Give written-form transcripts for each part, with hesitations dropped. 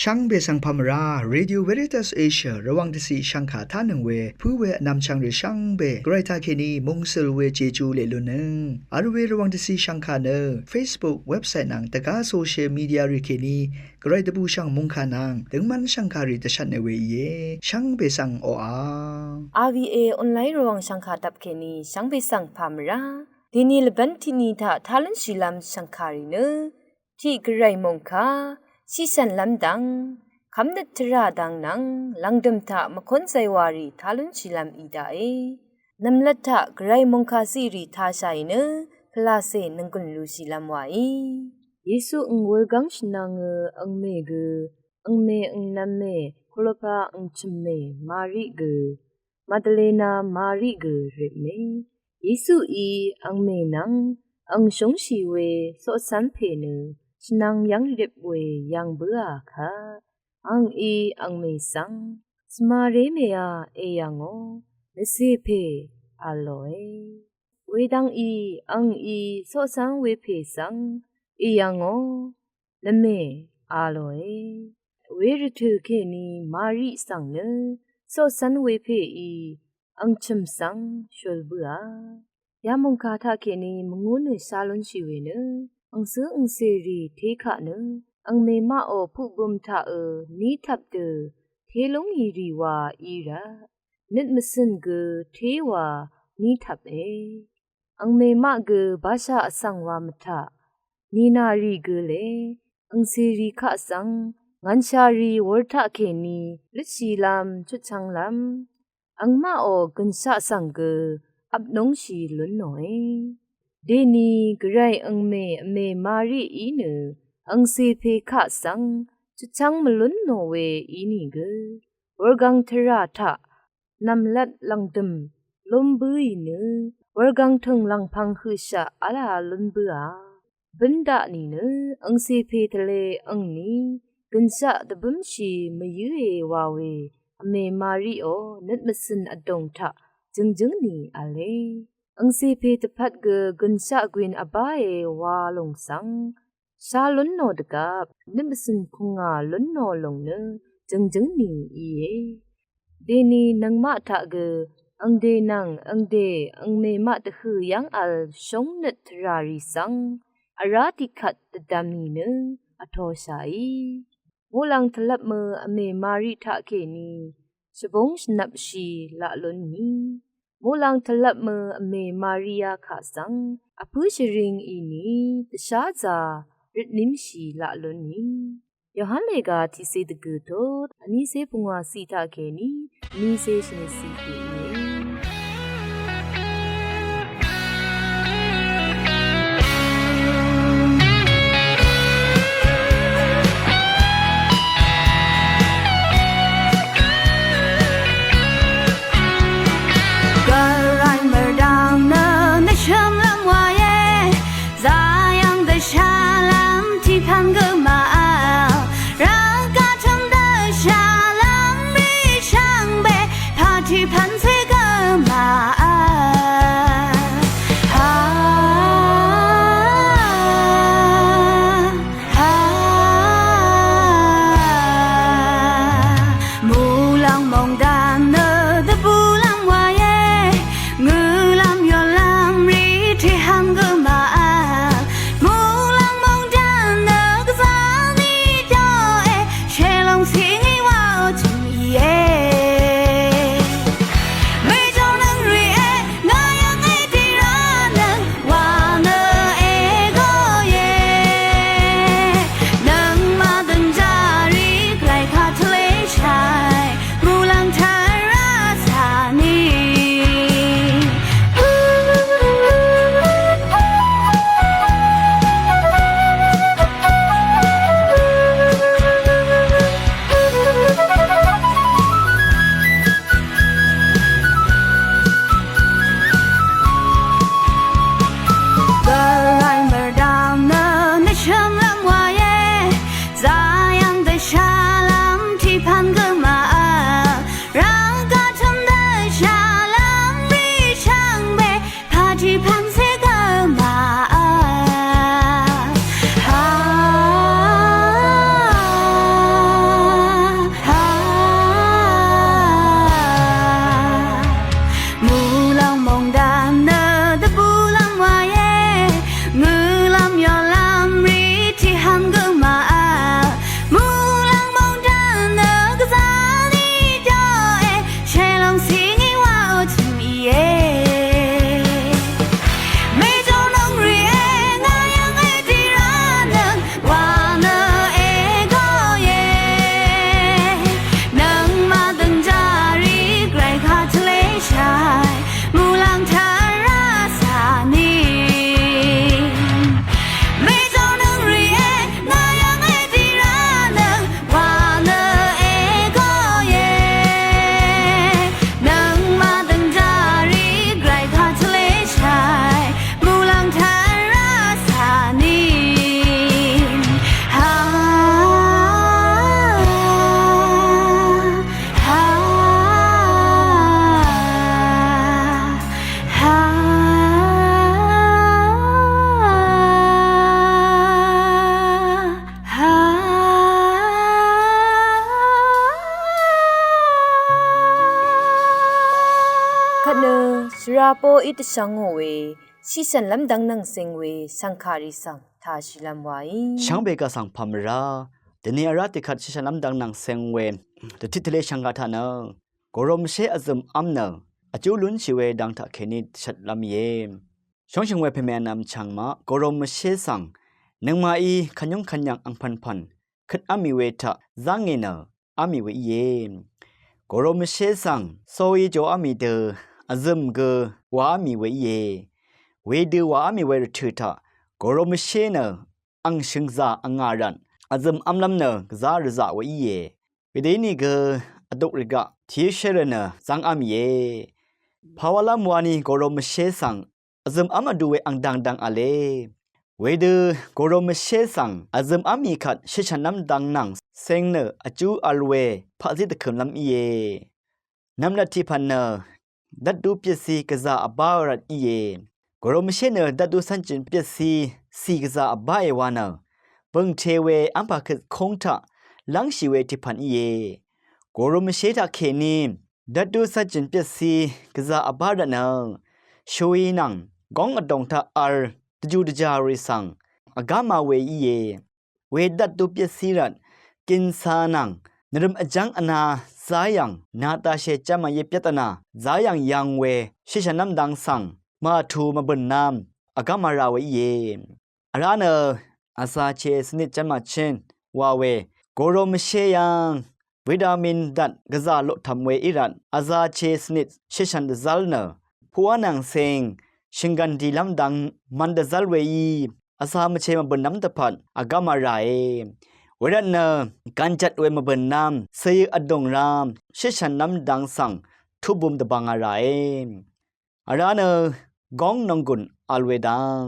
ช่างเบสังพามราเรดิโอเวริตัสเอเชียระวังที่สีช่างขาท่าหนึ่งเวผู้เวนำช่างหรือช่างเบไกรทาเคนีมงเซลเวเจจูเลลุนึงอาร์เวระวังที่สีช่างขาเนอ Facebook เว็บไซต์นังตะกาโซเชียลมีเดียริเคนีไกรตบูช่างมงขานังถึงมันช่างขาริตชันในเวเยช่างเบสังโออา RVA ออนไลน์ระวังช่างขาดับเคนีช่างเบสังพามราทีนี้ละบันที่นี่ถ้าทาลันชิลามช่างขาริเนอที่ไกรมงคาชิสันลำดังคำนัดทราดังนังลังดมทะมคนไซวารีทาลุนชิลามอีดาเอนำลัดทะไกรมงคาซีรีทาชัยเนพลาเซนังกุนลูชิลามวาเยซูองวลกังชนังอังเมกอังเมอังนัมเมคุลปาอังชิมเมมาริกมาดเลนามาริกริเมเยซูอีอังเมนังอังชงชีเวโซสันเพเนชนังยังริบเวยังเบื่อค่ะอังอีอังเมสังสมาเรเมียเอยังโอเนเซเพอลอยเวดังอีอังอีโซสังเวเพสังเอยังโอละเมอลอยเวรทุเคนีมาริสังเนโซสันเวเพอีอังชิมสังชลเบื่อยามงคาทาเคนีมงุนซาลอนชีเวเนอังซื้ออังเซรีเทคะเนอังเมมาโอผู้บุมทานีทับเตเทลงยีรีวาอีระนิดมสินเกเทวานีทับอังเมมาเกบาชาอสังวามทะนีนารีเกเลอังเซรีคะสังงันชารีวอร์ทะเคนีลิชีลามชุดชังลามอังมาโอกันชะสังเกอับนงชีลุนหน่อยเดนีกไรอังเมอเมมารีอีเนอังเซเพคะสังจุชังมลุนโนเวอีนี่เกวรกังทราทะนำลัดลังดมลมบุยเนวรกังทงลังพังคือชะอาลาลุนบัวบินดานี่เนอังเซเพทะเลอังนี้กันชะตะบุมชีมยืเอวาเวอเมมารีโอนัดมสินอดงทะจึงนี่อะเลอังเซเพตพัดเกกันชะกวินอบาเอวาลงสังชาลุนโนดกับนิมสินคงาลุนโนลงเนจึงนี่อีเดนีนังมาทะเกอังเดนังอังเดอังเมมาตะคือยังอัลชงนัทราริสังอาราติขัดตะดามีเนอโทชาอีโมลังทลับมืออเมมาริทะเคนีชบงชนับชีละลุนนีโมลังทลับมืออเมมาริยาขาสังอพุชริงอีนีตชาจาริดนิมชีละลุนนียอหันเลกาทิเซตกุโตอันนี้เซปุงวาสีทาเคนีนีเซชเนสีเกที่พันเสก โปอิตชังโงเวชิสันลำดังนังเซงเวสังคาริสังทาชิลัมไว้ช่างเบกาสังพามราเดนีอาราติขัดชิชันลำดังนังเซงเวเดทิทเลช่างกาทานะกรมเชอซึมอัมเนอจูลุนชิเวดังทะเคนิชัดลำเยช่องชิงเวเพแมนำช่างมากรมเชสังนังมาอีขันยงขันยังอังพันพันขึ้นอามิเวทะจังเงนอามิเวเยกรมเชสังโซยโจอามิเดอซึมเกวามิเวเยเวดูวามิเวรถือทะกรมเชเนอังชิงซาอังอารันอซึมอัมลำเนกซาร์ซาเวเยเวเดนีเกอดุริกะทีเชเรเนจังอามิเยภาวะลามวานีกรมเชสังอซึมอามาดูเวอังดังอาเลเวดูกรมเชสังอซึมอามีขัดชิชันน้ำดังนังเซงเนอจูอัลเวพระจิตเขิมลำเยน้ำนัดที่พันเนดัดดูเปียซีกษาอบารัดเยกรมเชเนดัดดูสันจินเปียซีกษาอบาเอวานาเบิ่งเทเวอัมปะคือคงทะลังชีเวที่พันเยกรมเชตะเคนีดัดดูสันจินเปียซีกษาอบารัดนาช่วยนังกองอดงทะอัลตจูดจาริสังอากามาเวเยเวดัดดูเปียซีรัดกินสานังนรมอจังอนาสายังนาตาเชจามาเยปยตนาสายังยังเวชิชนัมดังสังมาทูมาบนนามอากามาราเวเยอาราเนอาซาเชสนิจามาเชนวาเวโกโรมเชยังวิตามินดัดกะซาโลทำเวอิรันอาซาเชสนิชิชันดซัลเนพัวนังเซงชิงกันดีลำดังมันดซัลเวยีอาซามเชมาบนน้ำตะพันอากามาราเอเวรันเนการจัดเวมาเบินน้ำเสยอดงรามชิชันน้ำดังสังทุบุมตะบังอะไรอาราเนกองนงกุนอัลเวดัง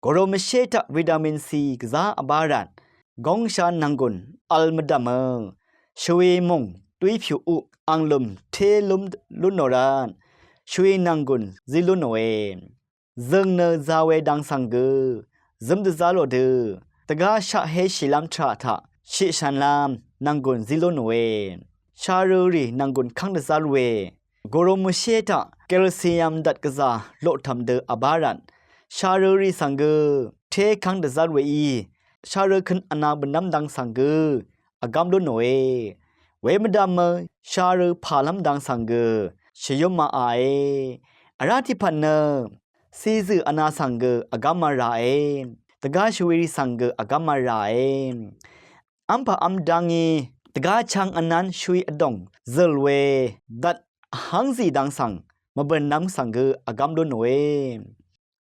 กรมเชตะวิตามินซีกซาอบารันกองชานนงกุนอัลมดามช่วยมงตุยผิวอุอังลุมเทลุมลุนโนรานช่วยนงกุนซิลุนโนเอซึงเนซาเวดังสังเกซึมดซาโลเดตกาชะเฮชิลัมทราทะชิชันลามนังกุนซิโลโนเวชารูรีนังกุนคังดซาลเวกรมเชตะแคลเซียมดัดกซาโลทำเดอบารันชารูรีสังเกเทคังดซาลเวอีชารูคันอนาบน้ำดังสังเกอากามโลโนเวเวมดามชารูพาลัมดังสังเกชยมมาไออาราธิพันเนซีซืออนาสังเกอากามมาราเอตกาชเวริสังเกอากามาราเออัมพะอัมดังอีตกาชังอนันช่วยอดงเซลเวดัดหังสีดังสังมาเบินน้ำสังเกอากามโดนเว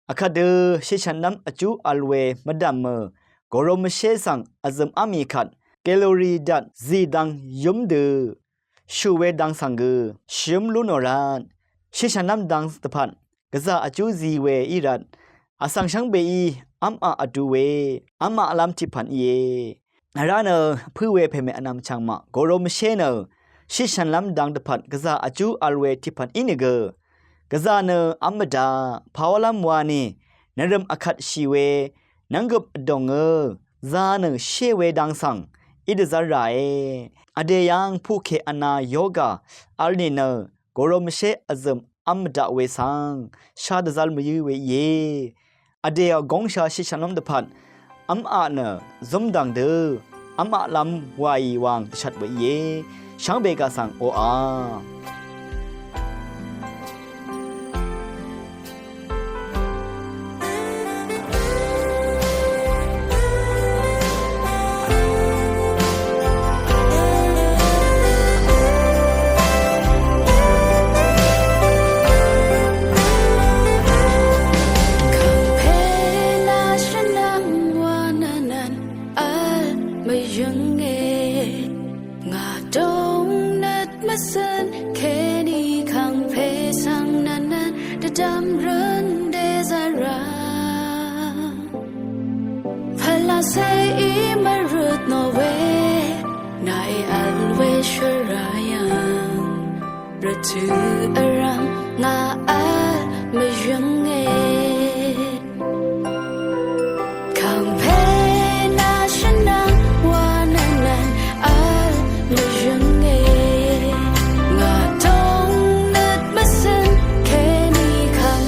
อาคาเดชิชันน้ำอจูอัลเวมาดามกรมเชสังอาซึมอามีขัดแคลอรีดัดซีดังยุมเดชูเวดังสังเกชิมลุนอรานชิชันน้ำดังตะพันกษาอจูซีเวอีรัดอาสังชังเบอีอัมอาอดูเวอัมมาอลัมทิพันเยอาราเนผู้เวเพเมอนามชังมากรมเชเนชิชันลัมดังตะพันกษาอจูอัลเวทิพันอินเกกษาเนอัมดาภาวลัมวานีนรมอคัดชีเวนังกบดงซาเนเชเวดังสังอิดซาไรอเดยังผู้เคอนาโยกาอัลเนเนกรมเชอซึมอัมดาเวสังชาดซัลมยูเวเยอเดียกงชาชิชันลำดพันอัมอาเนซมดังเดออัมอาลำวายวางชัดไว้เยช่างเบกาสังโออาถืออรังงาอาไม่ยังเงคำเพนาฉันนังว่านันนันอาไม่ยังเงงาตรงนัดมาสันแค่นี้คำ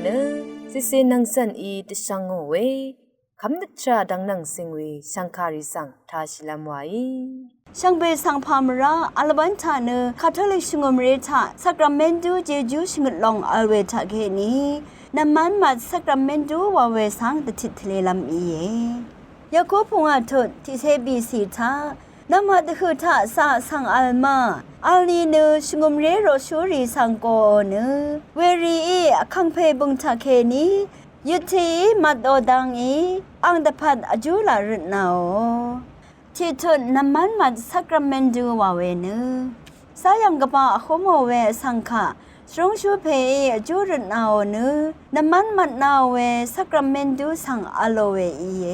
เนซิเซนังสันอีตชังโงเวคำนึกชาดังนังสิงเวสังคาริสังทาชิลามไวช่างเบสังพามราอัลบันทาเนคาทอลิกชงมเรทาสักราเมนดูเจจูชงลองอัลเวทาเกนีน้ำมันมาสักราเมนดูวาเวสังตติทเลลำอีเยยาคูพงอาทดที่เซบีสีทาน้ำมันคือทาสาสังอัลมาอัลนีเนชงมเรโรชูรีสังโกเนเวรีเอคังเพบุงทาเกนียุทีมัดโอดังอีอังดพัดอจูลารุนาวที่ทนน้ำมันมาสักราเมนดูวาเวเนสายังกะปาโคโมเวสังคะสรงชูเพอจูรุนาวเนน้ำมันมัดนาเวสักราเมนดูสังอโลเวอีเย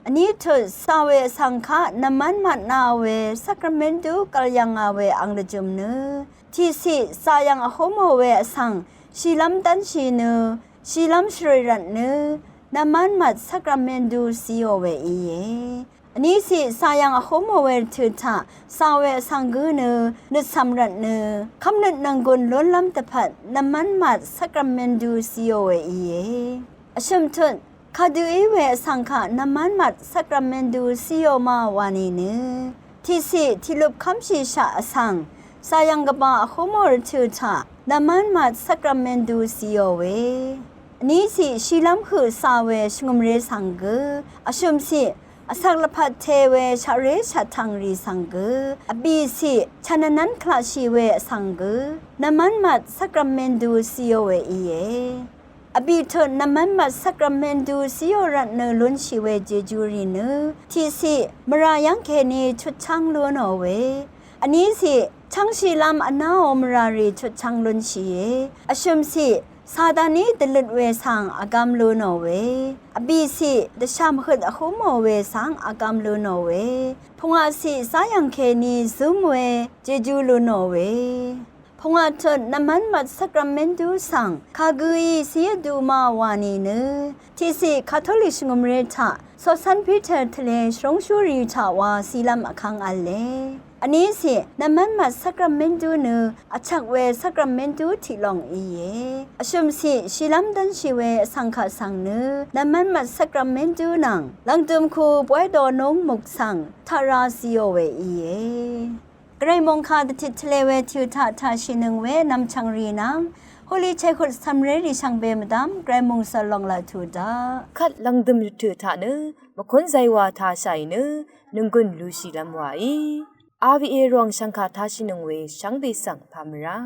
อันนี้เธอสาเวสังคะน้ำมันมัดนาเวสักราเมนดูกัลยังอาเวอังเดจุมเนที่สิสายังโคโมเวสังชิลัมตันชีเนชิลัมชริรันเนน้ำมันมัดสักราเมนดูซีโอเวอีเยอันนี้สิสายังโคโมเวถือท่าสาเวสังกุเนนึกสำรันเนคำนึกนังกุนล้นล้ำตะพัดน้ำมันมัดสักราเมนดูซีโอเวอีเยอชมทุนคาดูอีเวสังขาน้ำมันมัดสักราเมนดูซีโอมาวานีเนที่สิที่ลุบคำชีชาสังสายังกบะโคโมถือท่าน้ำมันมัดสักราเมนดูซีโอเวอันนี้สิชิลัมคือสาเวชงมเรสังกุอชมสิอสักละพัดเทเวชาเรชาทังรีสังกุอบีสิชนะนันคลาชีเวสังกุน้ำมันมัดสักราเมนดูซีโอเวอีเยอบีเถิดน้ำมันมัดสักราเมนดูซีโอรันเนลุนชีเวเจจูรีเนที่สิมรายังเคนีชุดช่างล้วนเอาเวอันนี้สิช่างชีลามอนาอมรารีชุดช่างลุนชีเยอชมสิซาดานีตลุดเวสังอากามลูโนเวอบีสิเดชามขดอคุโมเวสังอากามลูโนเวพงอาสิสายังเคนีซุมเวเจจูลูโนเวพงอาทนน้ำมันมัดสักราเมนดูสังคากุยเสียดูมาวานีเนที่สิคาทอลิกชงมเรทาสอสันพิเทอร์ทะเลชงชูรีทาวาซีลัมอคังอัลเลอันนี้สิน้ำมันมัดสักราเมนดูเนอชักเวสักราเมนดูที่ลองอีเยอชมสิชิลัมดันชีเวสังขสังเนน้ำมันมัดสักราเมนดูนังลังตุมคูป่วยดอนงมุกสังทาราซิโอเวอีเยไกรมงคาดติทเลเวทิวทาทาชินึงเวนำชังรีนังฮอลีเชคุดซัมเรดิชังเบมดัมไกรมงสลองลาทูดาคัดลังดมถือทาเนมคนใจว่าทาใส่เนนึงกุนลูชิลามไวอาวีเอรองชังคาทาชินงเวชังเบสังพามรา